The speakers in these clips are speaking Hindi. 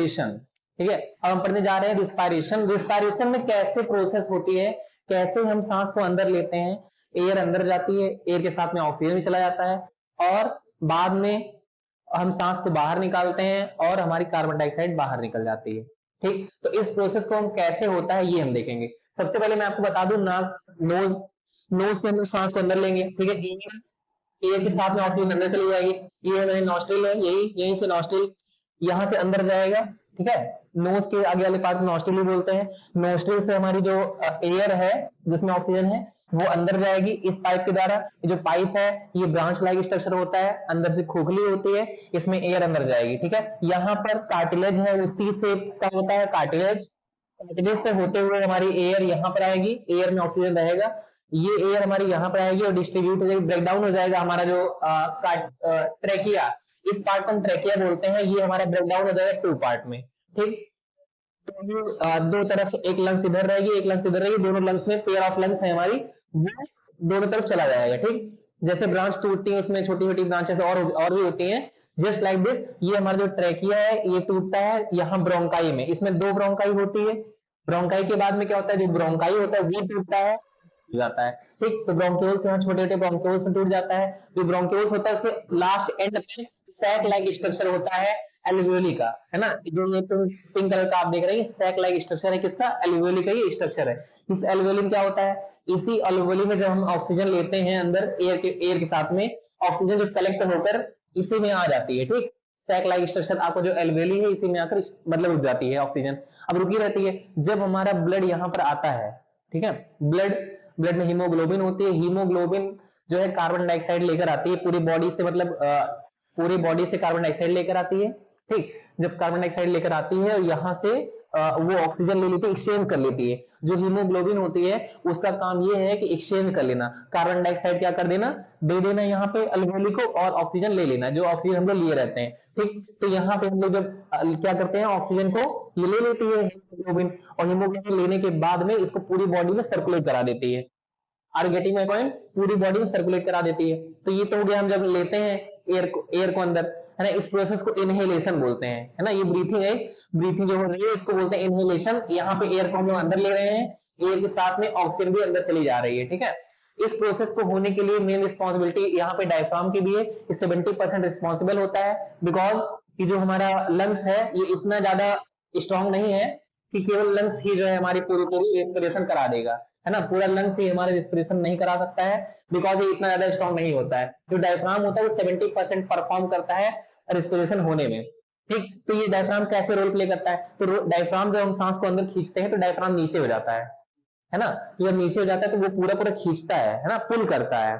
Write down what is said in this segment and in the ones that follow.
रिस्पायरेशन। ठीक है, अब हम पढ़ने जा रहे हैं रिस्पायरेशन। रिस्पायरेशन में कैसे प्रोसेस होती है, कैसे हम सांस को अंदर लेते हैं, एयर अंदर जाती है, एयर के साथ में ऑक्सीजन भी चला जाता है, और बाद में हम सांस को बाहर निकालते हैं और हमारी कार्बन डाइऑक्साइड बाहर निकल जाती है। ठीक, तो इस प्रोसेस को हम कैसे होता है ये हम देखेंगे। सबसे पहले मैं आपको बता दूं, नाक, नोज, नोज से हम लोग सांस को अंदर लेंगे। ठीक है, एयर के साथ में ऑक्सीजन अंदर चली जाएगी। ये मेरे नॉस्ट्रिल है, यहीं से नॉस्ट्रिल यहाँ से अंदर जाएगा। ठीक है, नोज के आगे वाले पार्ट में नॉस्ट्रिल भी बोलते हैं। नॉस्ट्रिल से हमारी जो एयर है जिसमें ऑक्सीजन है वो अंदर जाएगी इस पाइप के द्वारा। जो पाइप है ये ब्रांच लाइक स्ट्रक्चर होता है, अंदर से खोखली होती है, इसमें एयर अंदर जाएगी। ठीक है, यहाँ पर कार्टिलेज है, उसी से का होता है कार्टिलेज। कार्टिलेज से होते हुए हमारी एयर यहाँ पर आएगी, एयर में ऑक्सीजन रहेगा, ये एयर हमारी यहाँ पर आएगी और डिस्ट्रीब्यूट हो जाएगी, ब्रेकडाउन हो जाएगा हमारा जो ट्रेकिया, इस पार्ट को हम ट्रेकिया बोलते हैं, ये हमारा ब्रेकडाउन हो जाएगा 2 पार्ट में। ठीक, तो ये दो तरफ, एक लंग्स इधर रहेगी, एक लंग्स इधर रहेगी, दोनों लंग्स में पेयर ऑफ लंग्स है हमारी, वो दोनों तरफ चला जाएगा। ठीक, जैसे ब्रांच टूटती है उसमें छोटी छोटी ब्रांचेस और भी होती हैं, जस्ट लाइक दिस। ये हमारा जो ट्रेकिया है ये टूटता है यहाँ ब्रोंकाई में, इसमें 2 ब्रोंकाई होती है। ब्रोंकाई के बाद में क्या होता है, जो ब्रोंकाई होता है वो टूटता है, जाता है। ठीक, तो ब्रोंक्यूल्स यहाँ छोटे छोटे ब्रोंक्यूल्स में टूट जाता है। जो ब्रोंक्यूल्स होता है उसके लास्ट एंड पे सैक लाइक स्ट्रक्चर होता है एल्वियोली का, है ना। जो ये पिंक कलर का आप देख रहे हैं सैक लाइक स्ट्रक्चर है, किसका, एल्वियोली का ये स्ट्रक्चर है। इस एल्वियोली में क्या होता है, इसी एल्वियोली में जब हम ऑक्सीजन लेते हैं अंदर एयर के साथ में, ऑक्सीजन जो कलेक्ट होकर इसी में आ जाती है। ठीक, सैक लाइक स्ट्रक्चर आपको जो एल्वियोली है इसी में आकर मतलब रुक जाती है ऑक्सीजन, अब रुकी रहती है। जब हमारा ब्लड यहाँ पर आता है, ठीक है, ब्लड में हीमोग्लोबिन होती है, हीमोग्लोबिन जो है कार्बन डाइऑक्साइड लेकर आती है पूरी बॉडी से, मतलब पूरी बॉडी से कार्बन डाइऑक्साइड लेकर आती है। ठीक, जब कार्बन डाइऑक्साइड लेकर आती है यहाँ से वो ऑक्सीजन ले लेती है, एक्सचेंज कर लेती है। जो हीमोग्लोबिन होती है उसका काम ये है कि एक्सचेंज कर लेना, कार्बन डाइऑक्साइड क्या कर देना, दे देना यहाँ पे अल्वेओली को, और ऑक्सीजन ले लेना, जो ऑक्सीजन हम लोग लिए रहते हैं। ठीक, तो यहाँ पे हम लोग जब क्या करते हैं, ऑक्सीजन को ये ले लेती है हीमोग्लोबिन, और हीमोग्लोबिन लेने के बाद में इसको पूरी बॉडी में सर्कुलेट करा देती है। आर गेटिंग माय पॉइंट, पूरी बॉडी में सर्कुलेट करा देती है। तो ये तो हो गया हम जब लेते हैं एयर को अंदर, है ना, इस प्रोसेस को इनहेलेशन बोलते हैं, है ना। ये ब्रीथिंग है, ब्रीथिंग जो हो रही है इसको बोलते हैं इनहेलेशन। यहाँ पे एयर को हम लोग अंदर ले रहे हैं, एयर के साथ में ऑक्सीजन भी अंदर चली जा रही है। ठीक है, इस प्रोसेस को होने के लिए मेन रिस्पॉन्सिबिलिटी यहाँ पे डायफ्राम की भी है, ये 70% रिस्पॉन्सिबल होता है। बिकॉज कि जो हमारा लंग्स है ये इतना ज्यादा स्ट्रॉन्ग नहीं है कि केवल लंग्स ही जो है हमारी पूरी रेस्पिरेशन करा देगा, है ना, पूरा लंग्स ही हमारे रेस्पिरेशन नहीं करा सकता है, बिकॉज ये इतना ज्यादा स्ट्रॉन्ग नहीं होता है। जो डायफ्राम होता है वो 70% परफॉर्म करता है रेस्पिरेशन होने में। ठीक, तो ये डायफ्राम कैसे रोल प्ले करता है, तो डायफ्राम जब हम सांस को अंदर खींचते हैं तो डायफ्राम नीचे हो जाता है ना। तो जब नीचे हो जाता है तो वो पूरा पूरा खींचता है ना, पुल करता है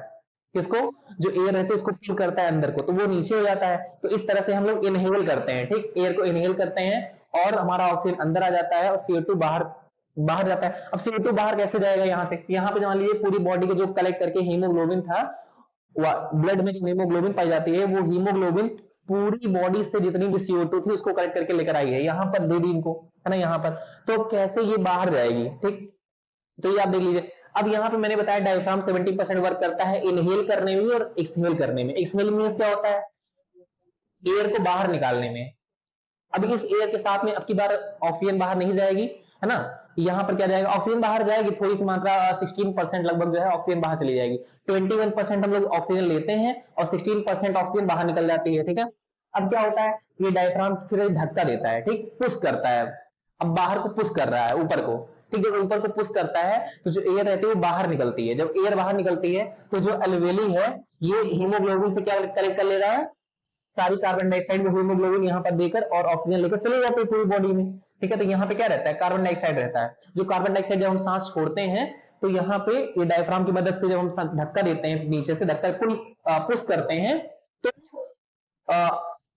किसको, जो एयर रहती है उसको पुल करता है अंदर को, तो वो नीचे हो जाता है। तो इस तरह से हम लोग इनहेल करते हैं। ठीक, एयर को इनहेल करते हैं और हमारा ऑक्सीजन अंदर आ जाता है और CO2 बाहर बाहर जाता है। अब CO2 बाहर कैसे जाएगा, यहाँ से, यहाँ पे मान लीजिए पूरी बॉडी के जो कलेक्ट करके हीमोग्लोबिन था, ब्लड में जो हीमोग्लोबिन पाई जाती है, वो हीमोग्लोबिन पूरी बॉडी से जितनी भी CO2 थी उसको कलेक्ट करके लेकर आई है, यहाँ पर दे दी इनको, है ना, यहाँ पर। तो कैसे ये बाहर जाएगी, ठीक, तो ये आप देख लीजिए। अब यहाँ पे मैंने बताया डायफ्राम 70% वर्क करता है इनहेल करने में और एक्सहेल करने में। एक्सहेल मींस क्या होता है, एयर को बाहर निकालने में। अब इस एयर के साथ में अब की बार ऑक्सीजन बाहर नहीं जाएगी, है ना, यहाँ पर क्या जाएगा, ऑक्सीजन बाहर जाएगी, थोड़ी सी मात्रा 16% लगभग जो है ऑक्सीजन बाहर चली जाएगी। 21% हम लोग ऑक्सीजन लेते हैं और 16% ऑक्सीजन बाहर निकल जाती है। ठीक है, अब क्या होता है, ये डायफ्राम फिर धक्का देता है, ठीक, पुश करता है, अब बाहर को पुश कर रहा है ऊपर को। ठीक, जब ऊपर को पुश करता है तो जो एयर रहती है वो बाहर निकलती है। जब एयर बाहर निकलती है तो जो एल्वेली है ये हीमोग्लोबिन से क्या कलेक्ट कर ले रहा है, सारी कार्बन डाइऑक्साइड में हीमोग्लोबिन यहाँ पर देकर और ऑक्सीजन लेकर चले जाते हैं पूरी बॉडी में। ठीक है, तो यहाँ पे क्या रहता है, कार्बन डाइऑक्साइड रहता है। जो कार्बन डाइऑक्साइड जब हम सांस छोड़ते हैं तो यहाँ पे ये डायफ्राम की मदद से जब हम धक्का देते हैं, नीचे से धक्का पुश करते हैं, तो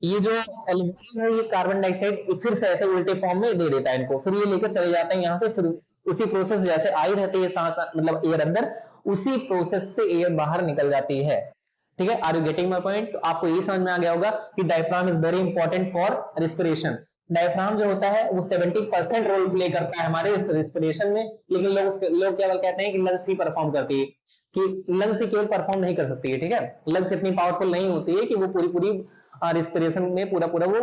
ये जो एल्वेली है ये कार्बन डाइऑक्साइड फिर से ऐसे उल्टे फॉर्म में दे देता है इनको, फिर ये लेकर चले जाते हैं यहाँ से। फिर उसी प्रोसेस जैसे आई रहती है सांस, मतलब एयर अंदर, उसी प्रोसेस से एयर बाहर निकल जाती है। ठीक है, are you getting my point. तो आपको ये समझ में आ गया होगा कि diaphragm is very important for respiration. Diaphragm जो होता है वो 70% रोल प्ले करता है हमारे रेस्पिरेशन में, लेकिन लोग केवल कहते हैं कि लंग्स ही परफॉर्म करती है, कि लंग्स ही केवल परफॉर्म नहीं कर सकती है। ठीक है, लंग्स इतनी पावरफुल नहीं होती है कि वो पूरी रेस्पिरेशन में पूरा वो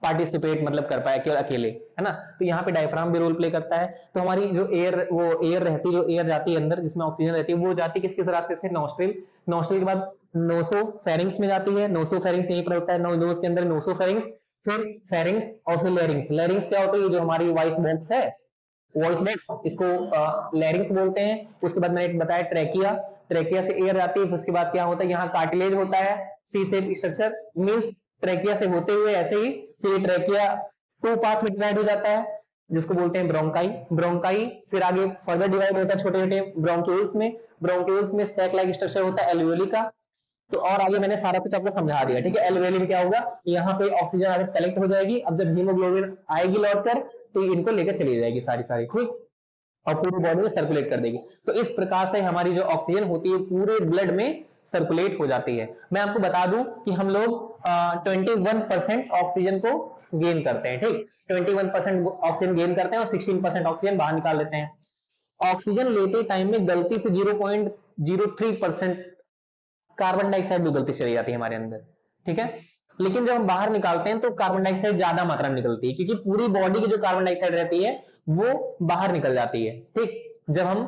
पार्टिसिपेट मतलब कर पाए केवल अकेले, है ना। तो यहाँ पे डायफ्राम भी रोल प्ले करता है। तो हमारी जो एयर, वो एयर रहती है, जो एयर जाती है अंदर जिसमें ऑक्सीजन रहती है, वो जाती है किसकिस रास्ते से, नोस्ट्रिल। नोस्ट्रिल के बाद नोसोफेरिंक्स में जाती है, नोसोफेरिंक्स यहीं पर होता है, नोज के अंदर नोसोफेरिंक्स, फिर फेरिंक्स और फिर लैरिंक्स। लैरिंक्स क्या होता है, जो हमारी वॉइस बॉक्स है, वॉइस बॉक्स, इसको लैरिंक्स बोलते हैं। उसके बाद मैंने बताया ट्रैकिया, ट्रैकिया से एयर आती है। उसके बाद क्या होता है, यहाँ कार्टिलेज होता है, सी शेप स्ट्रक्चर, मींस ट्रैकिया से होते हुए ऐसे ही फिर ट्रैकिया टू पार्ट्स में डिवाइड हो जाता है, जिसको बोलते हैं ब्रोंकाई। ब्रोंकाई फिर आगे फर्दर डिवाइड होता है छोटे छोटे ब्रोंक्यूल्स में। ब्रोंक्यूल्स में सैक लाइक स्ट्रक्चर होता है एल्वियोली का। तो और आगे मैंने सारा कुछ आपको समझा दिया, ठीक है। एल्वियोली में क्या होगा, यहाँ पे ऑक्सीजन आगे कलेक्ट हो जाएगी। अब जब हीमोग्लोबिन आएगी लौट कर, तो इनको लेकर चली जाएगी सारी सारी, ठीक, और पूरी बॉडी में सर्कुलेट कर देगी। तो इस प्रकार से हमारी जो ऑक्सीजन होती है पूरे ब्लड में सर्कुलेट हो जाती है। मैं आपको बता दूं कि हम लोग 21% ऑक्सीजन को गेन करते हैं, ठीक, 21% ऑक्सीजन गेन करते हैं और 16% ऑक्सीजन बाहर निकाल लेते हैं। ऑक्सीजन लेते टाइम में गलती से 0.03% कार्बन डाइऑक्साइड भी गलती से चली जाती है हमारे अंदर, ठीक है। लेकिन जब हम बाहर निकालते हैं तो कार्बन डाइऑक्साइड ज्यादा मात्रा में निकलती है, क्योंकि पूरी बॉडी की जो कार्बन डाइऑक्साइड रहती है वो बाहर निकल जाती है, ठीक, जब हम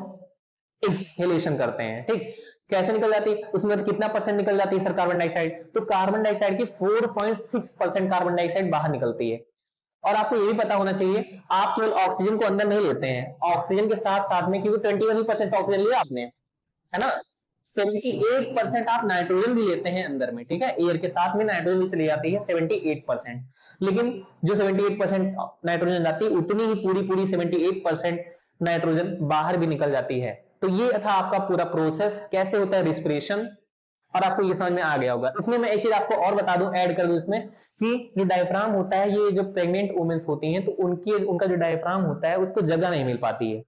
एक्सहेलेशन करते हैं, ठीक। कैसे निकल जाती है, उसमें कितना परसेंट निकल जाती है सर कार्बन डाइऑक्साइड, तो कार्बन डाइऑक्साइड की 4.6% कार्बन डाइऑक्साइड बाहर निकलती है। और आपको ये भी पता होना चाहिए, आप केवल ऑक्सीजन को अंदर नहीं लेते हैं, ऑक्सीजन के साथ साथ में, क्योंकि 21% ऑक्सीजन लिया आपने, है ना, 78% आप नाइट्रोजन भी लेते हैं अंदर में, ठीक है। एयर के साथ में नाइट्रोजन भी चली जाती है 78%। लेकिन जो 78% नाइट्रोजन जाती है, उतनी ही पूरी पूरी 78% नाइट्रोजन बाहर भी निकल जाती है। तो ये था आपका पूरा प्रोसेस कैसे होता है रिस्पिरेशन, और आपको ये समझ में आ गया होगा। इसमें मैं एक चीज आपको और बता दूं, ऐड कर दूं इसमें, कि जो डायफ्राम होता है, ये जो प्रेग्नेंट वुमेन्स होती हैं, तो उनका जो डायफ्राम होता है उसको जगह नहीं मिल पाती है,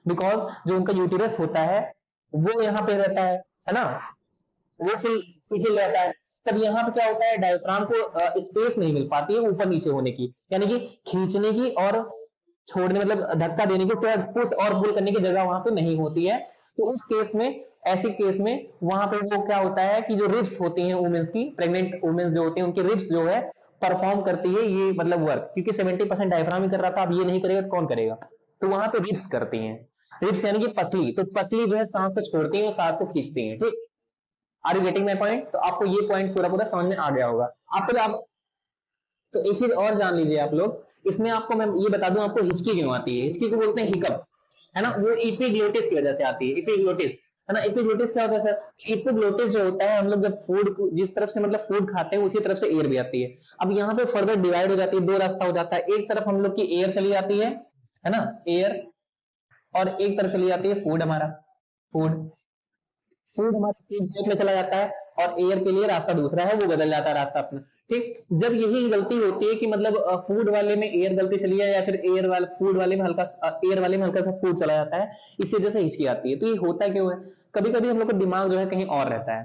बिकॉज जो उनका यूटिरस होता है वो यहाँ पे रहता है ना, वो फिल रहता है। तब यहाँ पे क्या होता है, डायफ्राम को स्पेस नहीं मिल पाती है ऊपर नीचे होने की, यानी कि खींचने की और छोड़ने, मतलब धक्का देने की, पुश और पुल करने की जगह वहां पे नहीं होती है। तो उस केस में, ऐसे केस में वहां पे वो क्या होता है कि जो रिब्स होती हैं वुमेन्स की, प्रेग्नेंट वुमेन्स जो होती हैं, उनकी रिब्स जो है परफॉर्म करती है ये मतलब वर्क, क्योंकि 70% डायफ्राम ही कर रहा था, अब ये नहीं करेगा तो कौन करेगा, तो वहां पे रिब्स करती हैं। रिब्स यानी कि पसली, तो पसली जो है सांस को छोड़ती है और सांस को खींचती है, ठीक। Are you getting my point, तो आपको ये पॉइंट पूरा पूरा समझ में आ गया होगा आपको। आप तो एक चीज और जान लीजिए आप लोग, इसमें आपको मैं ये बता दूं आपको हिचकी क्यों आती है। हिचकी को बोलते हैं हिकअप, है ना, वो एपिग्लोटिस की वजह से आती है, एपिग्लोटिस, है ना। एपिग्लोटिस क्या होता है सर, एपिग्लोटिस जो होता है, हम लोग जब फूड जिस तरफ से मतलब फूड खाते हैं उसी तरफ से एयर भी आती है। अब यहाँ पे फर्दर डिवाइड हो जाती है, दो रास्ता हो जाता है, एक तरफ हम लोग की एयर चली जाती है ना, एयर, और एक तरफ चली जाती है फूड, हमारा फूड, फूड हमारा एक जेट में चला जाता है, और एयर के लिए रास्ता दूसरा है, वो बदल जाता है रास्ता अपना, ठीक। जब यही गलती होती है कि मतलब फूड वाले में एयर गलती चली जाए, या फिर एयर वाले फूड वाले में हल्का एयर वाले में हल्का सा फूड चला जाता है, इसी वजह से हिचकी आती है। तो ये होता क्यों है, कभी कभी हम लोग का दिमाग जो है कहीं और रहता है,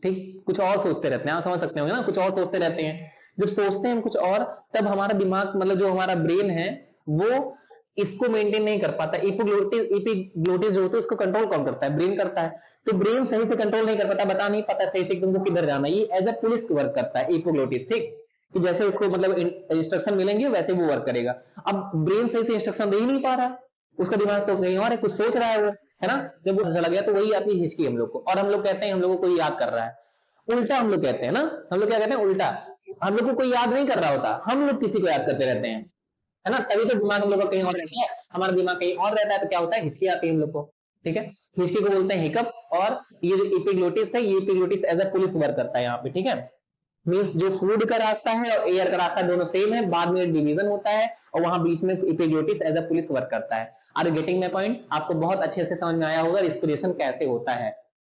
ठीक, कुछ और सोचते रहते हैं, आप समझ सकते होंगे ना, कुछ और सोचते रहते हैं। जब सोचते हैं हम कुछ और, तब हमारा दिमाग मतलब जो हमारा ब्रेन है वो इसको मेंटेन नहीं कर पाता। एपिग्लोटिस जो होता है उसको कंट्रोल कौन करता है, ब्रेन करता है। तो ब्रेन सही से कंट्रोल नहीं कर पाता, बता नहीं पाता सही से तुमको किधर जाना है, ये एज ए पुलिस वर्क करता है एपिग्लोटिस, ठीक, कि जैसे उसको मतलब इंस्ट्रक्शन मिलेंगे वैसे वो वर्क करेगा। अब ब्रेन सही से इंस्ट्रक्शन दे ही नहीं पा रहा, उसका दिमाग तो कहीं और है, कुछ सोच रहा है वो, है ना। जब वो चला गया तो वही आती है हिचकी हम लोग को, और हम लोग कहते हैं हम लोगों को याद कर रहा है। उल्टा हम लोग कहते हैं ना, हम लोग क्या कहते हैं उल्टा, हम लोग को कोई याद नहीं कर रहा होता, हम लोग किसी को याद करते रहते हैं, है ना। तभी तो दिमाग हम लोग का कहीं और रहता है, हमारा दिमाग कहीं और रहता है, तो क्या होता है, हिचकी आती है हम लोग को, ठीक है। हिचकी को बोलते हैं हिकअप, और ये जो एपिग्लोटिस है, ये epiglottis as a police work करता है यहाँ पे, ठीक है। मींस जो फूड का रास्ता है और एयर का रास्ता दोनों सेम है, बाद में डिवीजन होता है, और वहां बीच में epiglottis as a police work करता है। Are you getting my point, आपको बहुत अच्छे से समझ में आया होगा रिस्पिरेशन कैसे होता है।